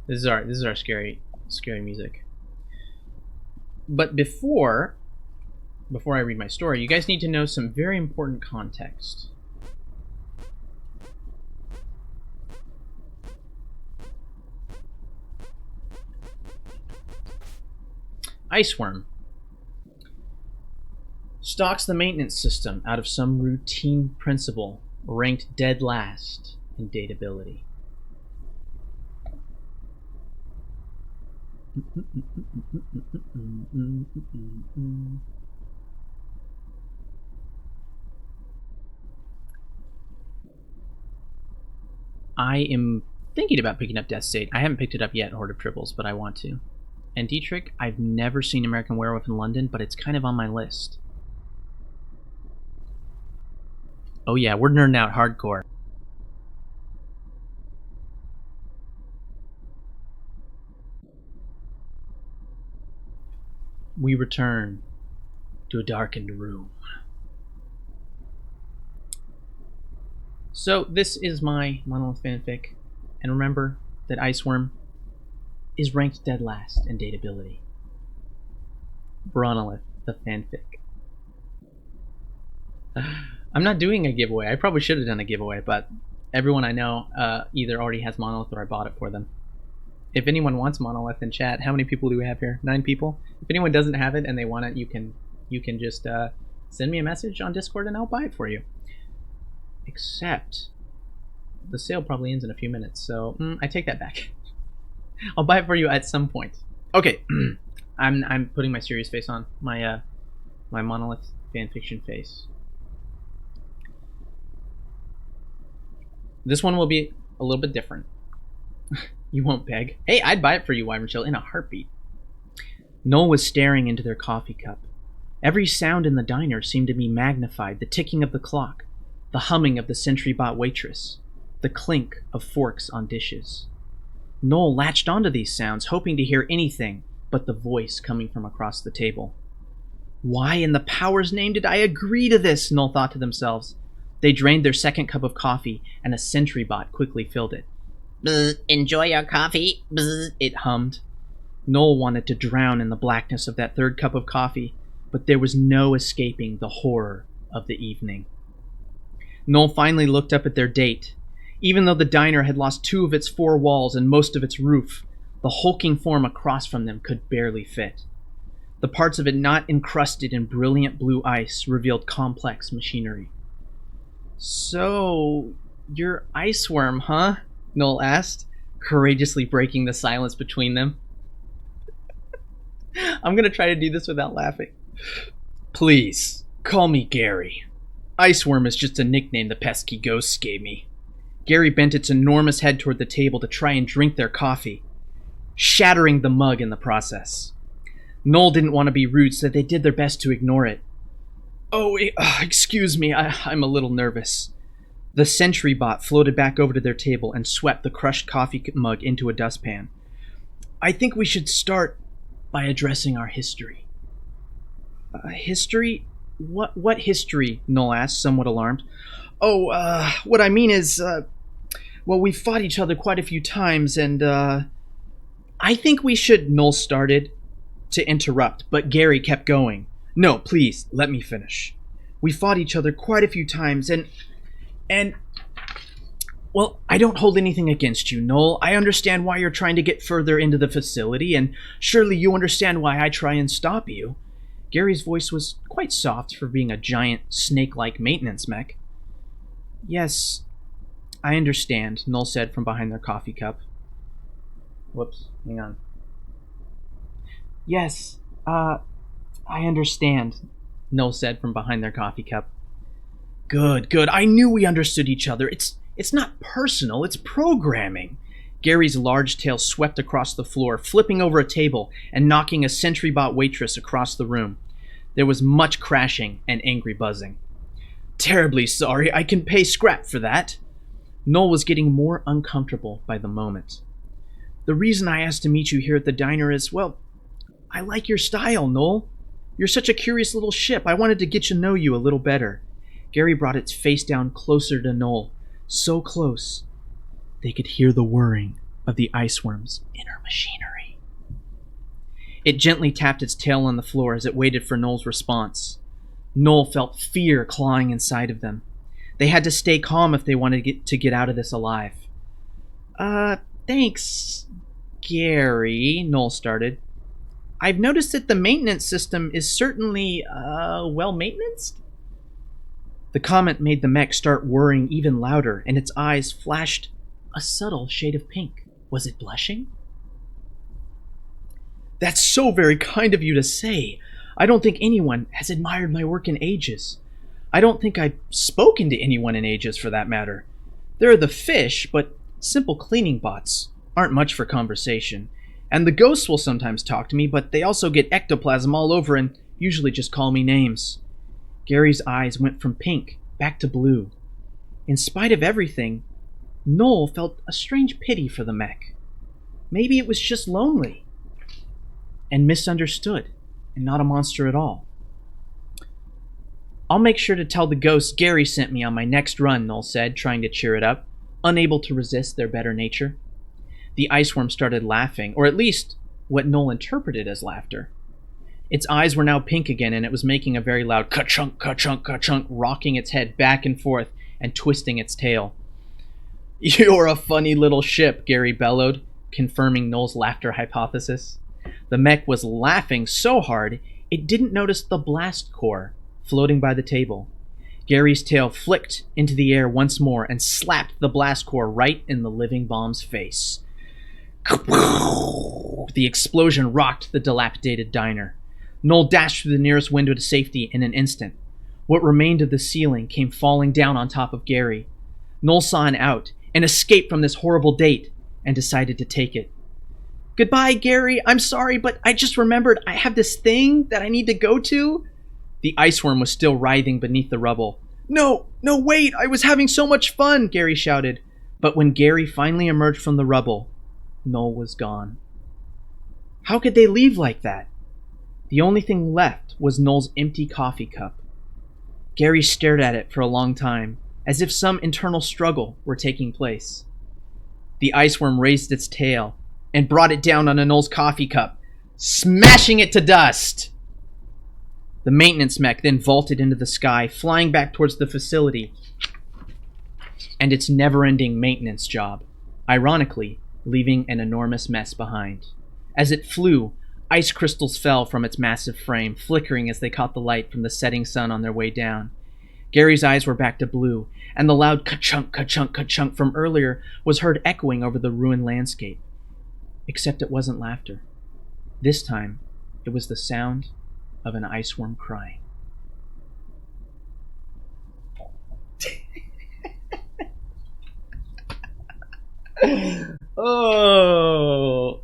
This is our scary music. But before I read my story, you guys need to know some very important context. Iceworm stalks the maintenance system out of some routine principle, ranked dead last in dateability. I am thinking about picking up Death State. I haven't picked it up yet, Horde of Tribbles, but I want to. And Dietrich, I've never seen American Werewolf in London, but it's kind of on my list. Oh yeah, we're nerding out hardcore. We return to a darkened room. So this is my Monolith fanfic, and remember that Iceworm is ranked dead last in dateability. Bronolith, the fanfic. I'm not doing a giveaway. I probably should have done a giveaway, but everyone I know either already has Monolith or I bought it for them. If anyone wants Monolith in chat, how many people do we have here? 9 people? If anyone doesn't have it and they want it, you can just send me a message on Discord and I'll buy it for you. Except the sale probably ends in a few minutes, so I take that back. I'll buy it for you at some point. Okay, I'm putting my serious face on, my my Monolith fanfiction face. This one will be a little bit different. You won't beg. Hey, I'd buy it for you, Wyvern Chill, in a heartbeat. Noel was staring into their coffee cup. Every sound in the diner seemed to be magnified, the ticking of the clock, the humming of the sentry-bot waitress, the clink of forks on dishes. Noel latched onto these sounds, hoping to hear anything but the voice coming from across the table. Why in the power's name did I agree to this? Noel thought to themselves. They drained their second cup of coffee, and a sentry-bot quickly filled it. Bzz, enjoy your coffee, bzz, it hummed. Noel wanted to drown in the blackness of that third cup of coffee, but there was no escaping the horror of the evening. Noel finally looked up at their date. Even though the diner had lost 2 of its 4 walls and most of its roof, the hulking form across from them could barely fit. The parts of it not encrusted in brilliant blue ice revealed complex machinery. So, you're Iceworm, huh? Noel asked, courageously breaking the silence between them. I'm gonna try to do this without laughing. Please, call me Gary. Iceworm is just a nickname the pesky ghosts gave me. Gary bent its enormous head toward the table to try and drink their coffee, shattering the mug in the process. Noel didn't want to be rude, so they did their best to ignore it. Oh, excuse me, I'm a little nervous. The sentry bot floated back over to their table and swept the crushed coffee mug into a dustpan. I think we should start by addressing our history. History? What history? Noel asked, somewhat alarmed. Oh, what I mean is, well, we fought each other quite a few times, and, I think we should, Noel started to interrupt, but Gary kept going. No, please, let me finish. We fought each other quite a few times, and, well, I don't hold anything against you, Noel. I understand why you're trying to get further into the facility, and surely you understand why I try and stop you. Gary's voice was quite soft for being a giant, snake-like maintenance mech. Yes, I understand, Noel said from behind their coffee cup. Whoops, hang on. Yes, I understand, Noel said from behind their coffee cup. Good. I knew we understood each other. It's not personal, it's programming. Gary's large tail swept across the floor, flipping over a table and knocking a sentry-bot waitress across the room. There was much crashing and angry buzzing. Terribly sorry, I can pay scrap for that. Noel was getting more uncomfortable by the moment. The reason I asked to meet you here at the diner is, well, I like your style, Noel. You're such a curious little ship. I wanted to get to know you a little better. Gary brought its face down closer to Noel, so close they could hear the whirring of the ice worm's inner machinery. It gently tapped its tail on the floor as it waited for Noel's response. Noel felt fear clawing inside of them. They had to stay calm if they wanted to get out of this alive. Thanks, Gary, Noel started. I've noticed that the maintenance system is certainly, well-maintenanced? The comment made the mech start whirring even louder, and its eyes flashed a subtle shade of pink. Was it blushing? That's so very kind of you to say. I don't think anyone has admired my work in ages. I don't think I've spoken to anyone in ages, for that matter. There are the fish, but simple cleaning bots aren't much for conversation. And the ghosts will sometimes talk to me, but they also get ectoplasm all over and usually just call me names. Gary's eyes went from pink back to blue. In spite of everything, Noel felt a strange pity for the mech. Maybe it was just lonely and misunderstood and not a monster at all. I'll make sure to tell the ghosts Gary sent me on my next run, Noel said, trying to cheer it up, unable to resist their better nature. The iceworm started laughing, or at least what Noel interpreted as laughter. Its eyes were now pink again, and it was making a very loud ka-chunk, ka-chunk, ka-chunk, rocking its head back and forth and twisting its tail. You're a funny little ship, Gary bellowed, confirming Noel's laughter hypothesis. The mech was laughing so hard it didn't notice the blast core floating by the table. Gary's tail flicked into the air once more and slapped the blast core right in the living bomb's face. The explosion rocked the dilapidated diner. Noel dashed through the nearest window to safety in an instant. What remained of the ceiling came falling down on top of Gary. Noel saw an out, an escape from this horrible date, and decided to take it. Goodbye, Gary. I'm sorry, but I just remembered I have this thing that I need to go to. The iceworm was still writhing beneath the rubble. No, wait, I was having so much fun, Gary shouted. But when Gary finally emerged from the rubble, Noel was gone. How could they leave like that? The only thing left was Noel's empty coffee cup. Gary stared at it for a long time, as if some internal struggle were taking place. The iceworm raised its tail and brought it down on Noel's coffee cup, smashing it to dust. The maintenance mech then vaulted into the sky, flying back towards the facility and its never-ending maintenance job, ironically leaving an enormous mess behind. As it flew, ice crystals fell from its massive frame, flickering as they caught the light from the setting sun on their way down. Gary's eyes were back to blue, and the loud ka-chunk, ka-chunk, ka-chunk from earlier was heard echoing over the ruined landscape. Except it wasn't laughter. This time, it was the sound of an iceworm crying. Oh,